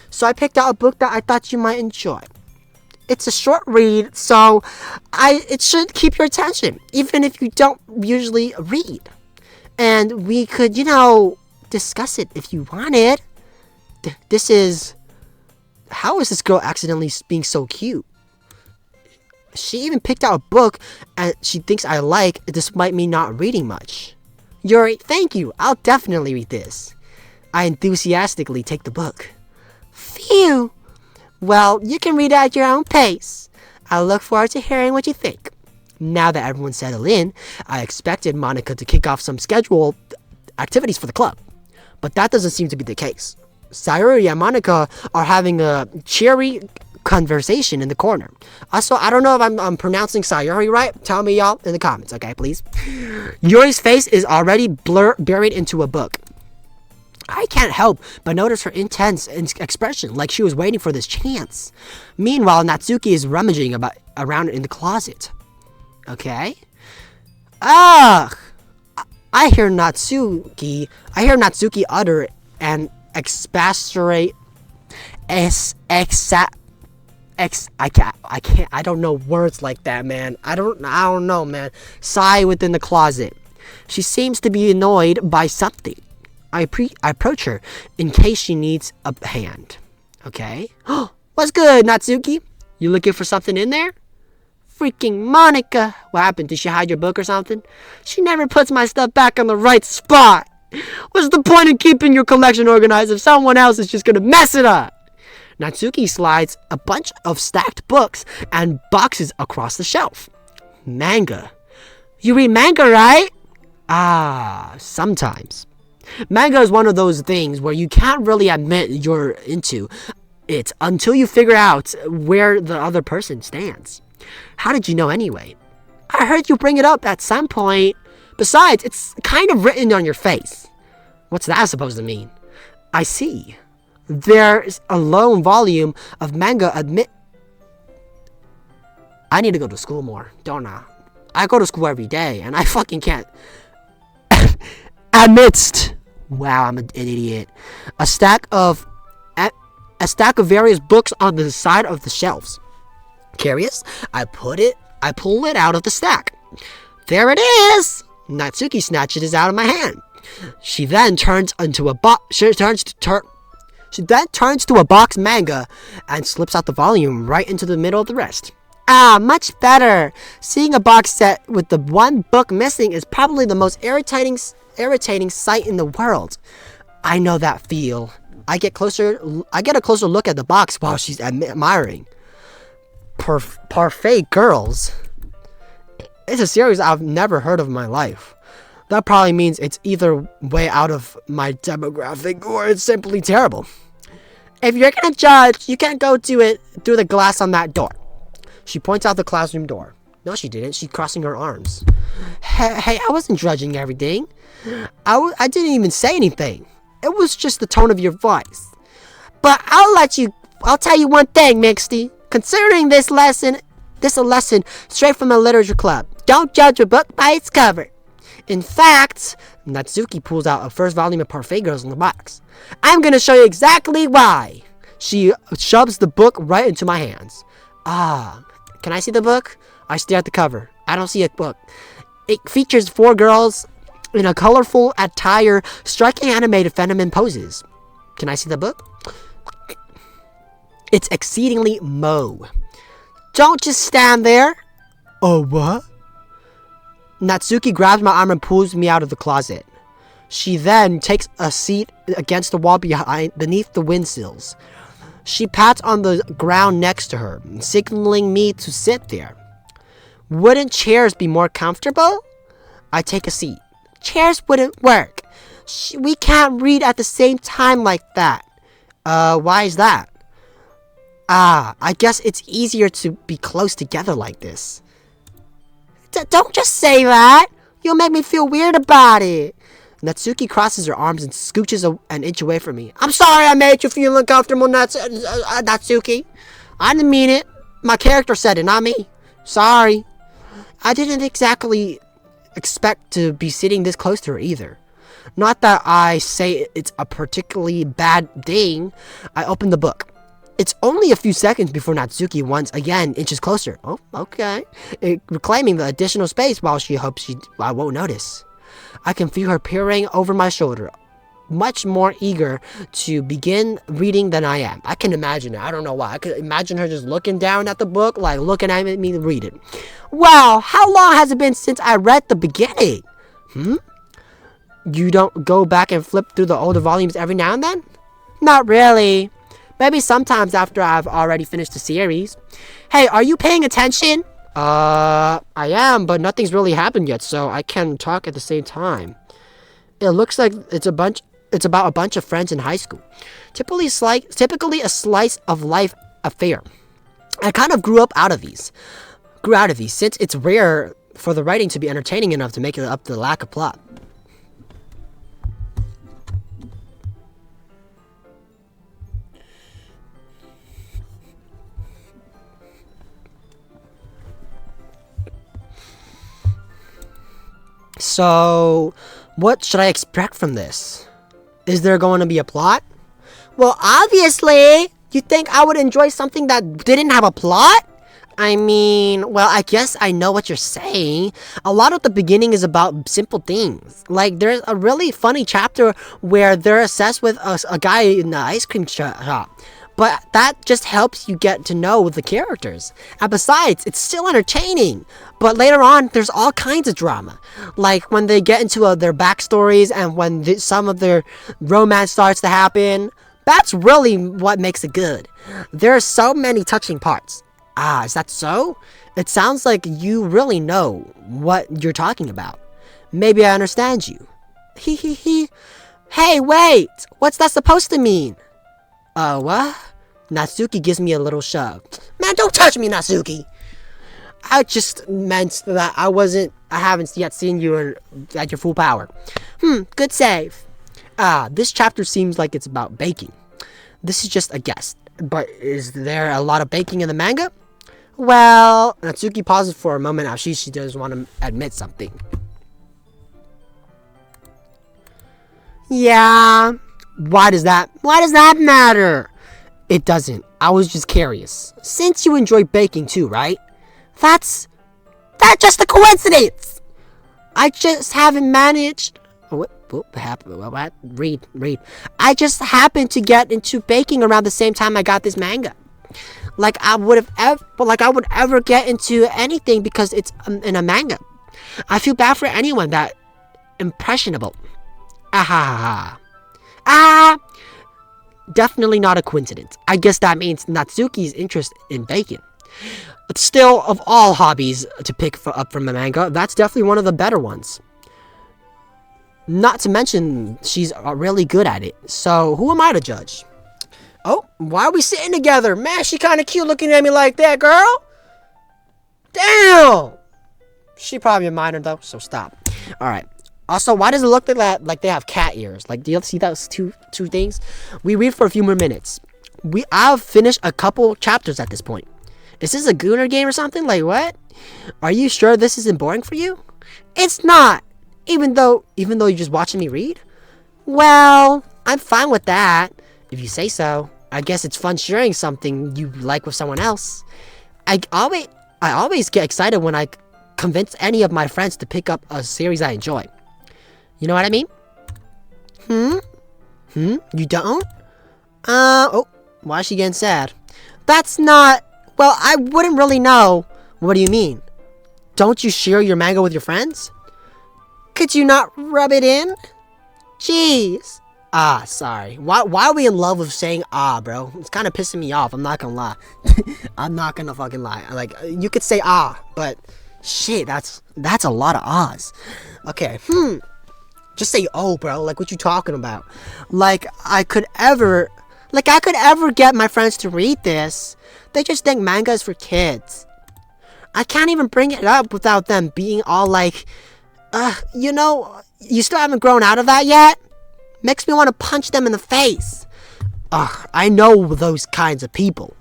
So I picked out a book that I thought you might enjoy. It's a short read, so it should keep your attention, even if you don't usually read. And we could, discuss it if you wanted. How is this girl accidentally being so cute? She even picked out a book and she thinks I like, despite me not reading much. Yuri, thank you. I'll definitely read this. I enthusiastically take the book. Phew. Well, you can read it at your own pace. I look forward to hearing what you think. Now that everyone's settled in, I expected Monica to kick off some scheduled activities for the club. But that doesn't seem to be the case. Sayuri and Monica are having a cheery conversation in the corner. Also, I don't know if I'm pronouncing Sayuri right. Tell me, y'all, in the comments, okay, please? Yuri's face is already buried into a book. I can't help but notice her intense expression, like she was waiting for this chance. Meanwhile, Natsuki is rummaging around in the closet. Okay. Ugh! I hear Natsuki utter and expastorate. I don't know words like that, man. I don't know, man. Sigh within the closet. She seems to be annoyed by something. I approach her in case she needs a hand. Okay. What's good, Natsuki? You looking for something in there? Freaking Monica. What happened? Did she hide your book or something? She never puts my stuff back on the right spot. What's the point in keeping your collection organized if someone else is just gonna mess it up? Natsuki slides a bunch of stacked books and boxes across the shelf. Manga. You read manga, right? Sometimes. Manga is one of those things where you can't really admit you're into it until you figure out where the other person stands. How did you know anyway? I heard you bring it up at some point. Besides, it's kind of written on your face. What's that supposed to mean? I see. There's a lone volume of manga I need to go to school more, don't I? I go to school every day, and I fucking can't. Amidst. Wow, I'm an idiot. A stack of various books on the side of the shelves. Curious? I pull it out of the stack. There it is! Natsuki snatches it out of my hand. She then turns to a box manga and slips out the volume right into the middle of the rest. Much better. Seeing a box set with the one book missing is probably the most irritating sight in the world. I know that feel. I get a closer look at the box while she's admiring. Parfait Girls. It's a series I've never heard of in my life. That probably means it's either way out of my demographic or it's simply terrible. If you're gonna judge, you can't go do it through the glass on that door. She points out the classroom door. No, she didn't. She's crossing her arms. Hey, I wasn't judging everything. I didn't even say anything. It was just the tone of your voice. But I'll tell you one thing, Miksty. Considering this a lesson straight from the literature club. Don't judge a book by its cover. In fact, Natsuki pulls out a first volume of Parfait Girls in the box. I'm gonna show you exactly why. She shoves the book right into my hands. Can I see the book? I stare at the cover. I don't see a book. It features 4 girls in a colorful attire, striking animated feminine poses. Can I see the book? It's exceedingly Mo. Don't just stand there. Oh, what? Natsuki grabs my arm and pulls me out of the closet. She then takes a seat against the wall beneath the windsills. She pats on the ground next to her, signaling me to sit there. Wouldn't chairs be more comfortable? I take a seat. Chairs wouldn't work. We can't read at the same time like that. Why is that? I guess it's easier to be close together like this. Don't just say that. You'll make me feel weird about it. Natsuki crosses her arms and scooches an inch away from me. I'm sorry I made you feel uncomfortable, Natsuki. I didn't mean it. My character said it, not me. Sorry. I didn't exactly expect to be sitting this close to her either. Not that I say it's a particularly bad thing. I open the book. It's only a few seconds before Natsuki once again inches closer. Oh, okay. Reclaiming the additional space while she hopes I won't notice. I can feel her peering over my shoulder, much more eager to begin reading than I am. I can imagine it. I don't know why. I could imagine her just looking down at the book, like looking at me to read it. Wow, how long has it been since I read the beginning? You don't go back and flip through the older volumes every now and then? Not really. Maybe sometimes after I've already finished the series. Hey, are you paying attention? I am, but nothing's really happened yet, so I can talk at the same time. It looks like it's about a bunch of friends in high school. Typically a slice of life affair. I kind of grew out of these, since it's rare for the writing to be entertaining enough to make it up to the lack of plot. So, what should I expect from this? Is there going to be a plot? Well, obviously! You think I would enjoy something that didn't have a plot? I mean, well, I guess I know what you're saying. A lot of the beginning is about simple things. Like, there's a really funny chapter where they're obsessed with a guy in the ice cream shop. But that just helps you get to know the characters. And besides, it's still entertaining. But later on, there's all kinds of drama. Like when they get into their backstories and when some of their romance starts to happen. That's really what makes it good. There are so many touching parts. Ah, is that so? It sounds like you really know what you're talking about. Maybe I understand you. Hee hee hee. Hey, wait! What's that supposed to mean? What? Natsuki gives me a little shove. Man, don't touch me, Natsuki! I just meant that I haven't yet seen you at your full power. Good save. This chapter seems like it's about baking. This is just a guess. But is there a lot of baking in the manga? Well, Natsuki pauses for a moment as she doesn't want to admit something. Yeah. Why does that matter? It doesn't. I was just curious. Since you enjoy baking too, right? That's just a coincidence. I just haven't managed. What happened? What? Read. I just happened to get into baking around the same time I got this manga. Like I would ever get into anything because it's in a manga. I feel bad for anyone that impressionable. Definitely not a coincidence. I guess that means Natsuki's interest in baking. But still, of all hobbies to pick up from a manga, that's definitely one of the better ones. Not to mention, she's really good at it. So, who am I to judge? Oh, why are we sitting together? Man, she kind of cute looking at me like that, girl. Damn! She probably a minor, though, so stop. Alright. Also, why does it look like they have cat ears? Like, do you see those two things? We read for a few more minutes. I've finished a couple chapters at this point. Is this a Gooner game or something? Like, what? Are you sure this isn't boring for you? It's not. Even though you're just watching me read? Well, I'm fine with that. If you say so. I guess it's fun sharing something you like with someone else. I always get excited when I convince any of my friends to pick up a series I enjoy. You know what I mean? You don't? Oh, why is she getting sad? That's not... Well, I wouldn't really know. What do you mean? Don't you share your manga with your friends? Could you not rub it in? Jeez. Sorry. Why are we in love with saying bro? It's kind of pissing me off. I'm not gonna lie. I'm not gonna fucking lie. Like, you could say but... Shit, that's a lot of ahs. Okay, Just say bro. Like, what you talking about? Like, I could ever get my friends to read this. They just think manga is for kids. I can't even bring it up without them being all like, you still haven't grown out of that yet? Makes me want to punch them in the face. I know those kinds of people.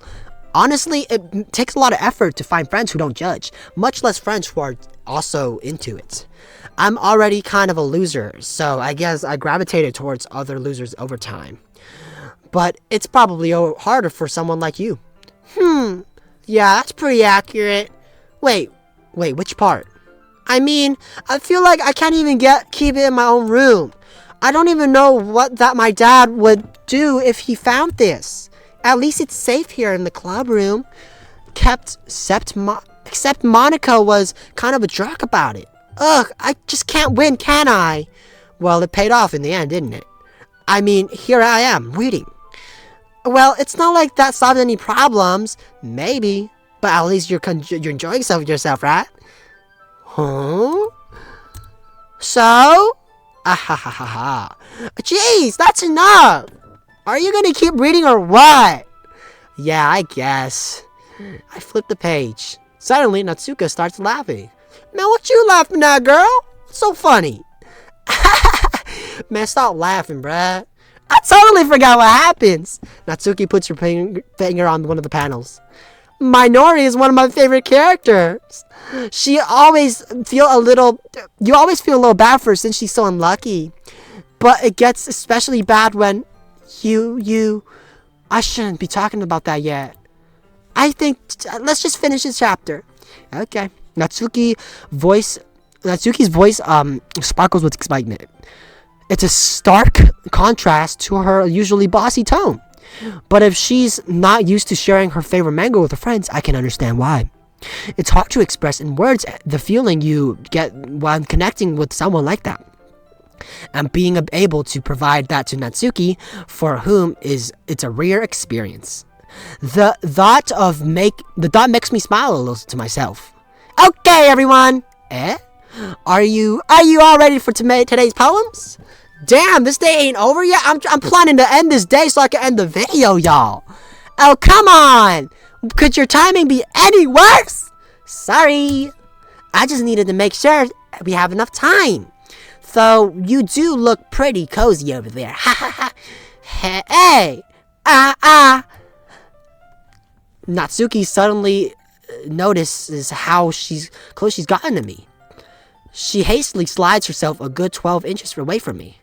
Honestly, it takes a lot of effort to find friends who don't judge, much less friends who are also into it. I'm already kind of a loser, so I guess I gravitated towards other losers over time. But it's probably harder for someone like you. Yeah, that's pretty accurate. Wait, which part? I mean, I feel like I can't even keep it in my own room. I don't even know what my dad would do if he found this. At least it's safe here in the club room. Except Monica was kind of a jerk about it. Ugh, I just can't win, can I? Well, it paid off in the end, didn't it? I mean, here I am, reading. Well, it's not like that solved any problems. Maybe. But at least you're enjoying yourself, right? Huh? So? Jeez, that's enough! Are you gonna keep reading or what? Yeah, I guess. I flipped the page. Suddenly, Natsuka starts laughing. Man, what you laughing at, girl? What's so funny? Man, stop laughing, bruh. I totally forgot what happens. Natsuki puts her finger on one of the panels. Minori is one of my favorite characters. You always feel a little bad for her since she's so unlucky. But it gets especially bad when I shouldn't be talking about that yet. I think let's just finish this chapter. Okay. Natsuki's voice sparkles with excitement. It's a stark contrast to her usually bossy tone. But if she's not used to sharing her favorite manga with her friends, I can understand why. It's hard to express in words the feeling you get when connecting with someone like that. And being able to provide that to Natsuki, for whom it's a rare experience. The thought makes me smile a little to myself. Okay, everyone. Are you all ready for today's poems? Damn, this day ain't over yet. I'm planning to end this day so I can end the video, y'all. Oh, come on. Could your timing be any worse? Sorry. I just needed to make sure we have enough time. So, you do look pretty cozy over there. Ha ha ha. Hey. Natsuki suddenly notices how close she's gotten to me. She hastily slides herself a good 12 inches away from me.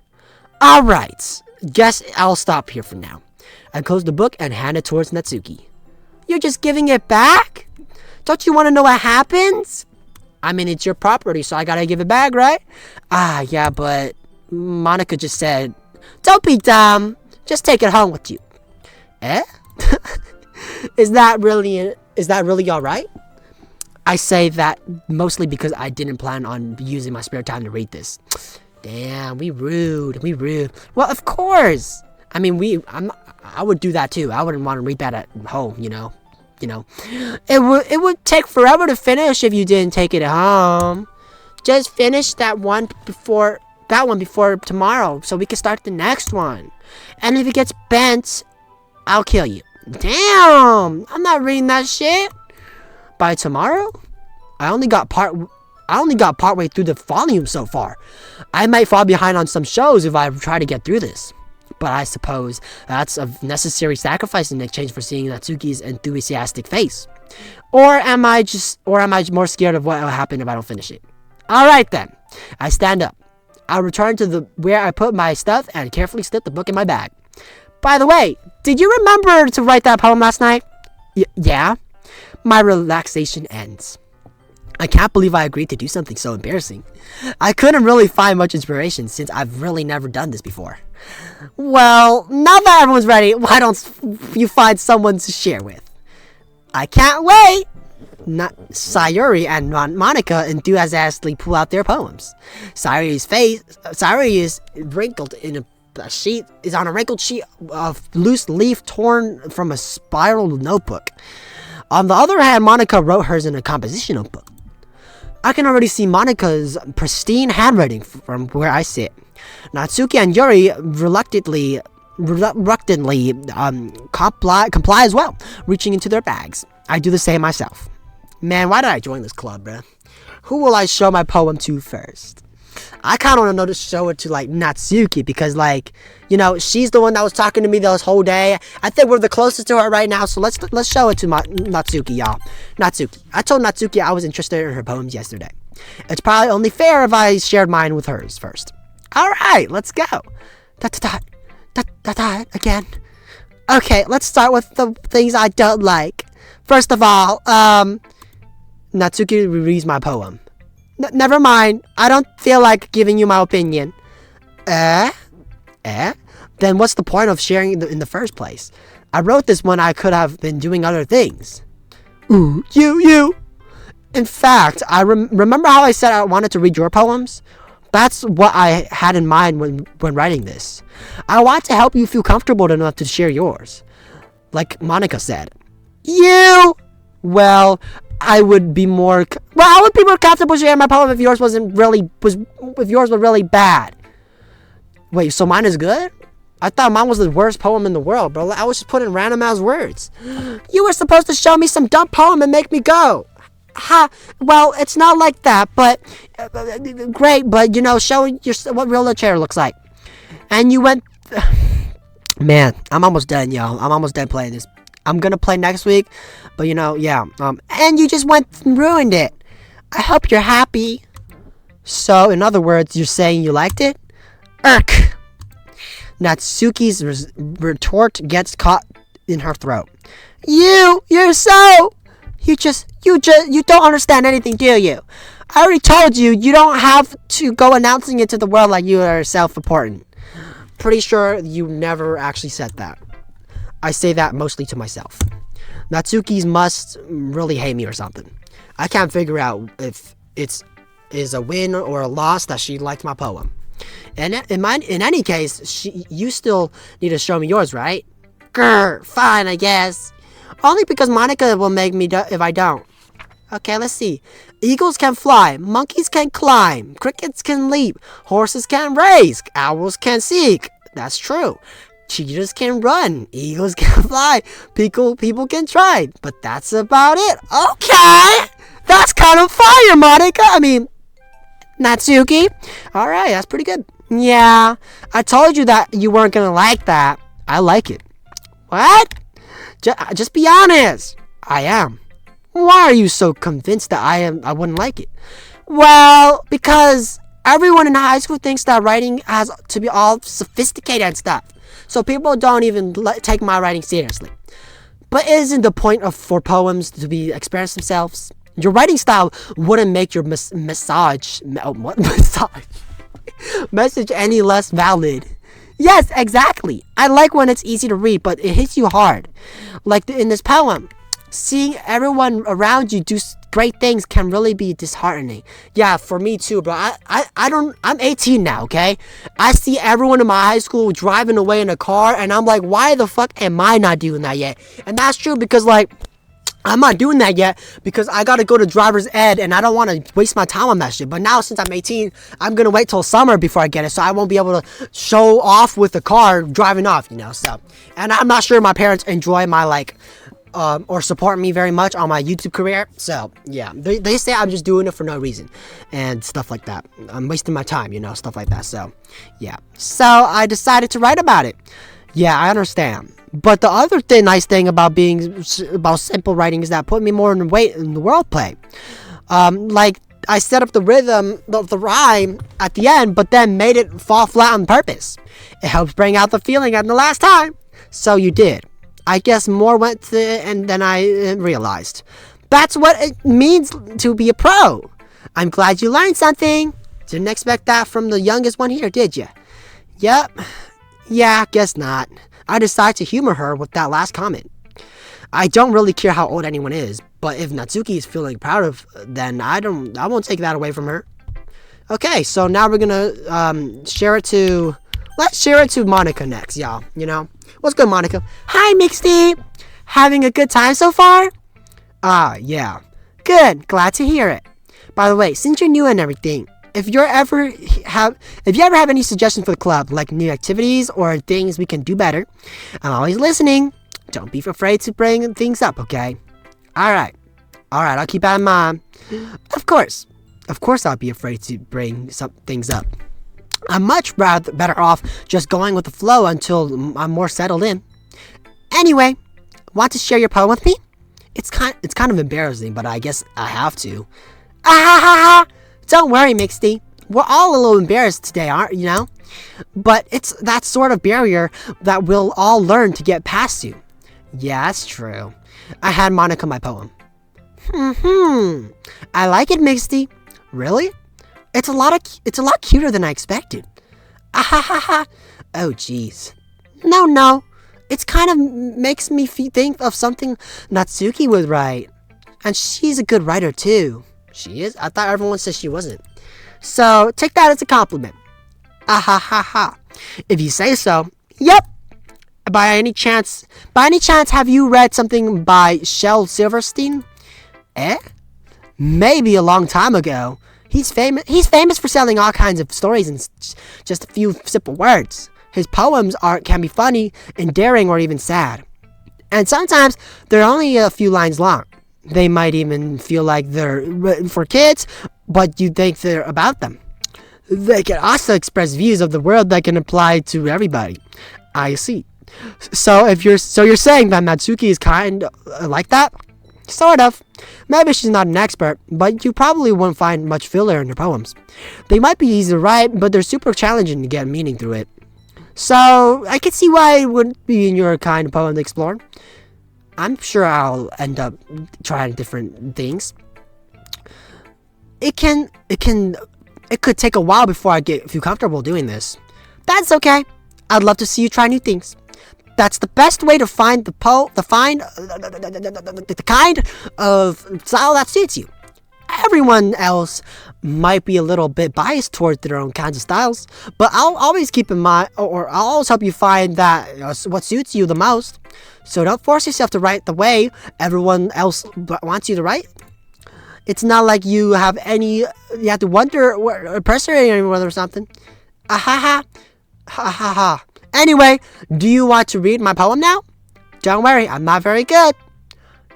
Alright, guess I'll stop here for now. I close the book and hand it towards Natsuki. You're just giving it back? Don't you want to know what happens? I mean, it's your property, so I gotta give it back, right? Yeah, but Monica just said, don't be dumb. Just take it home with you. Is that really alright? I say that mostly because I didn't plan on using my spare time to read this. Damn, we rude. Well, of course. I mean, I would do that too. I wouldn't want to read that at home, you know. It would take forever to finish if you didn't take it home. Just finish that one before tomorrow, so we can start the next one. And if it gets bent, I'll kill you. Damn, I'm not reading that shit. By tomorrow? I only got partway through the volume so far. I might fall behind on some shows if I try to get through this. But I suppose that's a necessary sacrifice in exchange for seeing Natsuki's enthusiastic face. Or am I more scared of what will happen if I don't finish it? Alright then. I stand up. I return to where I put my stuff and carefully slip the book in my bag. By the way, did you remember to write that poem last night? Yeah. My relaxation ends. I can't believe I agreed to do something so embarrassing. I couldn't really find much inspiration since I've really never done this before. Well, now that everyone's ready, why don't you find someone to share with? I can't wait! Sayuri and Monica enthusiastically pull out their poems. Sayuri is wrinkled in is on a wrinkled sheet of loose leaf torn from a spiral notebook. On the other hand, Monica wrote hers in a composition notebook. I can already see Monica's pristine handwriting from where I sit. Natsuki and Yuri reluctantly comply as well, reaching into their bags. I do the same myself. Man, why did I join this club, bruh? Who will I show my poem to first? I kind of want to show it to, like, Natsuki because, like, you know, she's the one that was talking to me this whole day. I think we're the closest to her right now, so let's show it to Natsuki, y'all. Natsuki. I told Natsuki I was interested in her poems yesterday. It's probably only fair if I shared mine with hers first. Alright, let's go. Again. Okay, let's start with the things I don't like. First of all, Natsuki reads my poem. Never mind. I don't feel like giving you my opinion. Then what's the point of sharing in the first place? I wrote this when I could have been doing other things. Ooh, you. In fact, I remember how I said I wanted to read your poems? That's what I had in mind when writing this. I want to help you feel comfortable enough to share yours. Like Monica said. You! Well, I would be more comfortable sharing my poem if yours were really bad. Wait, so mine is good? I thought mine was the worst poem in the world, bro. I was just putting random ass words. You were supposed to show me some dumb poem and make me go. Ha! Well, it's not like that, but great. But you know, show what real literature looks like. And you went. Man, I'm almost done, y'all. I'm almost done playing this. I'm gonna play next week, but you know, yeah. And you just went and ruined it. I hope you're happy. So, in other words, you're saying you liked it? Natsuki's retort gets caught in her throat. You're so... You don't understand anything, do you? I already told you, you don't have to go announcing it to the world like you are self-important. Pretty sure you never actually said that. I say that mostly to myself. Natsuki's must really hate me or something. I can't figure out if it's a win or a loss that she liked my poem. And in any case, you still need to show me yours, right? Grr, fine, I guess. Only because Monica will make me if I don't. Okay, let's see. Eagles can fly, monkeys can climb, crickets can leap, horses can race, owls can seek. That's true. Cheetahs can run, eagles can fly, people can try, but that's about it. Okay, that's kind of fire, Monica. I mean, Natsuki. All right, that's pretty good. Yeah, I told you that you weren't gonna like that. I like it. What? Just be honest. I am. Why are you so convinced that I wouldn't like it? Well, because everyone in high school thinks that writing has to be all sophisticated and stuff. So people don't even take my writing seriously. But isn't the point for poems to be express themselves? Your writing style wouldn't make your message any less valid. Yes, exactly. I like when it's easy to read, but it hits you hard. Like in this poem, seeing everyone around you do great things can really be disheartening. Yeah, for me too, bro. I'm 18 now, okay? I see everyone in my high school driving away in a car, and I'm like, why the fuck am I not doing that yet? And that's true because, like, I'm not doing that yet because I gotta go to driver's ed and I don't want to waste my time on that shit. But now since I'm 18, I'm gonna wait till summer before I get it, so I won't be able to show off with the car driving off, you know. So, and I'm not sure my parents enjoy my or support me very much on my YouTube career. So yeah, they say I'm just doing it for no reason and stuff like that. I'm wasting my time, you know, stuff like that. So yeah, so I decided to write about it. Yeah, I understand. But the other nice thing about simple writing is that put me more in weight in the wordplay. Like I set up the rhythm, the rhyme at the end, but then made it fall flat on purpose. It helps bring out the feeling at the last time. So you did. I guess more went to and then I realized. That's what it means to be a pro. I'm glad you learned something. Didn't expect that from the youngest one here, did you? Yep. Yeah, guess not. I decided to humor her with that last comment. I don't really care how old anyone is, but if Natsuki is feeling proud of, then I won't take that away from her. Okay, so now we're gonna let's share it to Monica next, y'all. You know, what's good, Monica? Hi, Miksty. Having a good time so far? Yeah. Good. Glad to hear it. By the way, since you're new and everything, if you ever have any suggestions for the club, like new activities or things we can do better, I'm always listening. Don't be afraid to bring things up, okay? Alright, I'll keep that in mind. Of course I'll be afraid to bring some things up. I'm much better off just going with the flow until I'm more settled in. Anyway, want to share your poem with me? It's kind of embarrassing, but I guess I have to. Don't worry, Miksty. We're all a little embarrassed today, aren't you know? But it's that sort of barrier that we'll all learn to get past to. Yeah, that's true. I had Monica my poem. I like it, Miksty. Really? It's a lot cuter than I expected. Oh, jeez. No. It's kind of makes me think of something Natsuki would write. And she's a good writer, too. She is? I thought everyone said she wasn't. So, take that as a compliment. If you say so. Yep. By any chance, have you read something by Shel Silverstein? Maybe a long time ago. He's famous for selling all kinds of stories in just a few simple words. His poems can be funny, endearing, or even sad. And sometimes they're only a few lines long. They might even feel like they're written for kids, but you think they're about them. They can also express views of the world that can apply to everybody. I see. So you're saying that Natsuki is kind of like that? Sort of. Maybe she's not an expert, but you probably won't find much filler in her poems. They might be easy to write, but they're super challenging to get meaning through it. So I can see why it wouldn't be in your kind of poem to explore. I'm sure I'll end up trying different things. It could take a while before I feel comfortable doing this. That's okay. I'd love to see you try new things. That's the best way to find the kind of style that suits you. Everyone else might be a little bit biased towards their own kinds of styles, but I'll always keep in mind, or I'll always help you find that what suits you the most. So don't force yourself to write the way everyone else wants you to write. It's not like you have to wonder or pressure anyone or something. Ha ha ha. Anyway, do you want to read my poem now? Don't worry, I'm not very good.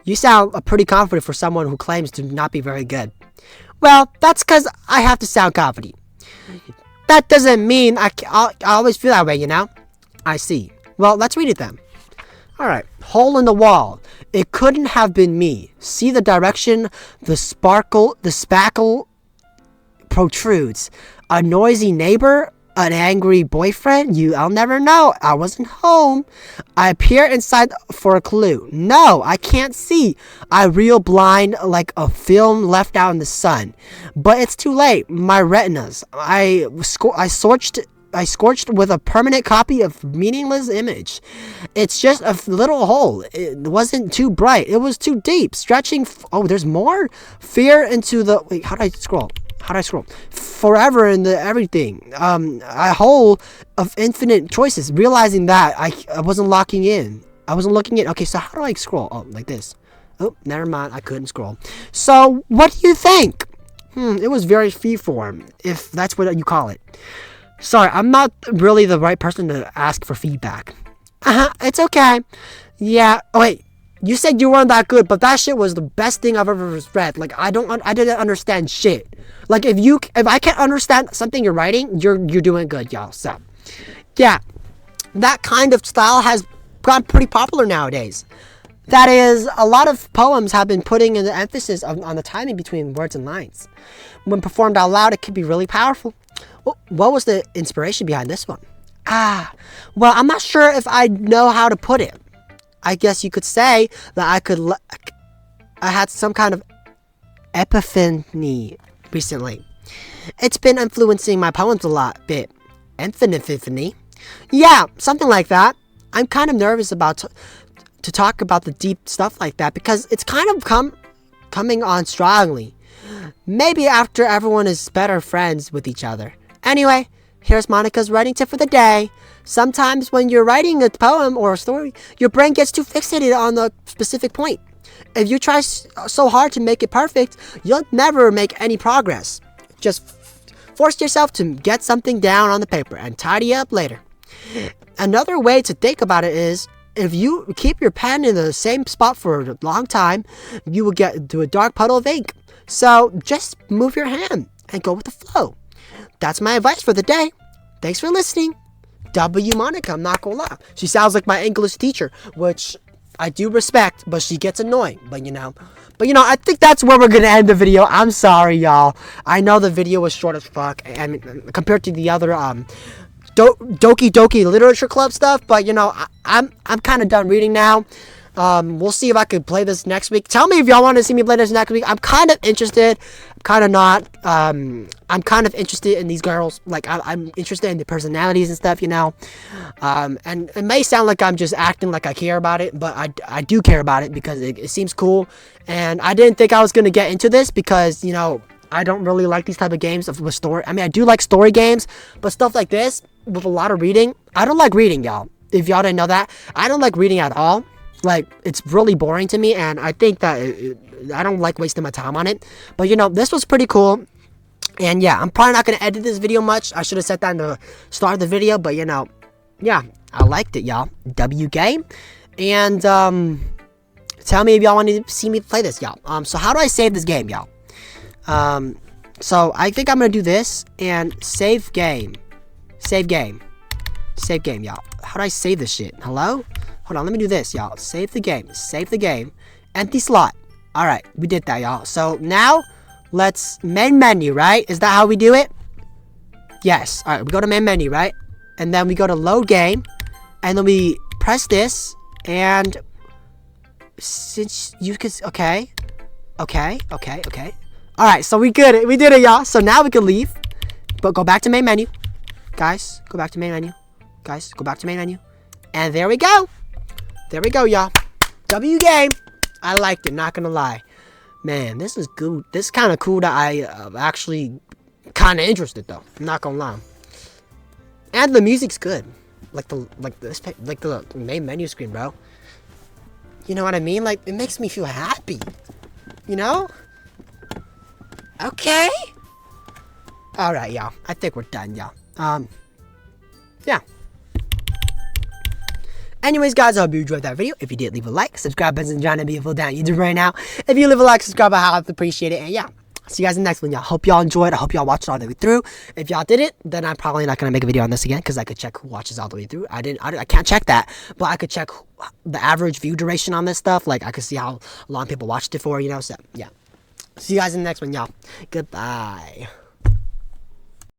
You sound pretty confident for someone who claims to not be very good. Well, that's because I have to sound confident. That doesn't mean I always feel that way, you know? I see. Well, let's read it then. Alright. Hole in the wall. It couldn't have been me. See the direction the spackle protrudes. A noisy neighbor? An angry boyfriend? I'll never know. I wasn't home. I peer inside for a clue. No, I can't see. I reel blind like a film left out in the sun. But it's too late. My retinas. I scorched with a permanent copy of meaningless image. It's just a little hole. It wasn't too bright. It was too deep. Stretching. Oh, there's more? Fear into the. Wait, how do I scroll? Forever in the everything. A hole of infinite choices. Realizing that I wasn't locking in. I wasn't looking in. Okay, so how do I scroll? Oh, like this. Oh, never mind. I couldn't scroll. So, what do you think? It was very freeform, if that's what you call it. Sorry, I'm not really the right person to ask for feedback. It's okay. Yeah. Oh, wait. You said you weren't that good, but that shit was the best thing I've ever read. Like, I didn't understand shit. Like, if I can't understand something you're writing, you're doing good, y'all. So, yeah, that kind of style has gotten pretty popular nowadays. That is, a lot of poems have been putting an emphasis on the timing between words and lines. When performed out loud, it can be really powerful. What was the inspiration behind this one? Well, I'm not sure if I know how to put it. I guess you could say that I had some kind of epiphany recently. It's been influencing my poems a bit. Epiphany? Yeah, something like that. I'm kind of nervous about to talk about the deep stuff like that because it's kind of coming on strongly. Maybe after everyone is better friends with each other. Anyway, here's Monica's writing tip for the day. Sometimes when you're writing a poem or a story, your brain gets too fixated on the specific point. If you try so hard to make it perfect, you'll never make any progress. Just force yourself to get something down on the paper and tidy up later. Another way to think about it is, if you keep your pen in the same spot for a long time, you will get into a dark puddle of ink. So just move your hand and go with the flow. That's my advice for the day. Thanks for listening. W Monica, I'm not gonna lie. She sounds like my English teacher, which I do respect, but she gets annoying. But you know, I think that's where we're gonna end the video. I'm sorry, y'all. I know the video was short as fuck, I mean, compared to the other Doki Doki Literature Club stuff. But you know, I'm kind of done reading now. We'll see if I could play this next week. Tell me if y'all want to see me play this next week. I'm kind of interested. I'm kind of not. I'm kind of interested in these girls. Like, I'm interested in the personalities and stuff, you know. And it may sound like I'm just acting like I care about it, but I do care about it because it seems cool. And I didn't think I was going to get into this because, you know, I don't really like these type of games with story. I mean, I do like story games, but stuff like this with a lot of reading, I don't like reading, y'all. If y'all didn't know that, I don't like reading at all. Like, it's really boring to me, and I think that I don't like wasting my time on it. But, you know, this was pretty cool. And, yeah, I'm probably not going to edit this video much. I should have said that in the start of the video. But, you know, yeah, I liked it, y'all. W game. And, tell me if y'all want to see me play this, y'all. So how do I save this game, y'all? So I think I'm going to do this and save game. Save game. Save game, y'all. How do I save this shit? Hello? Hold on, let me do this, y'all. Save the game. Save the game. Empty slot. Alright, we did that, y'all. So now, let's main menu, right? Is that how we do it? Yes. Alright, we go to main menu, right? And then we go to load game. And then we press this. And since you could, okay. Alright, so we did it, y'all. So now we can leave. But go back to main menu. Guys, go back to main menu. Guys, go back to main menu. And there we go. There we go, y'all. W game. I liked it, not gonna lie. Man, this is good. This is kind of cool that I actually kind of interested, though. I'm not gonna lie. And the music's good. Like the main menu screen, bro. You know what I mean? Like, it makes me feel happy. You know? Okay. Alright, y'all. I think we're done, y'all. Yeah. Anyways, guys, I hope you enjoyed that video. If you did, leave a like, subscribe button, John, and be a full down YouTube right now. If you leave a like, subscribe, I highly appreciate it. And yeah, see you guys in the next one, y'all. Hope y'all enjoyed. I hope y'all watched it all the way through. If y'all didn't, then I'm probably not gonna make a video on this again because I could check who watches all the way through. I can't check that, but I could check the average view duration on this stuff. Like, I could see how long people watched it for, you know. So yeah, see you guys in the next one, y'all. Goodbye.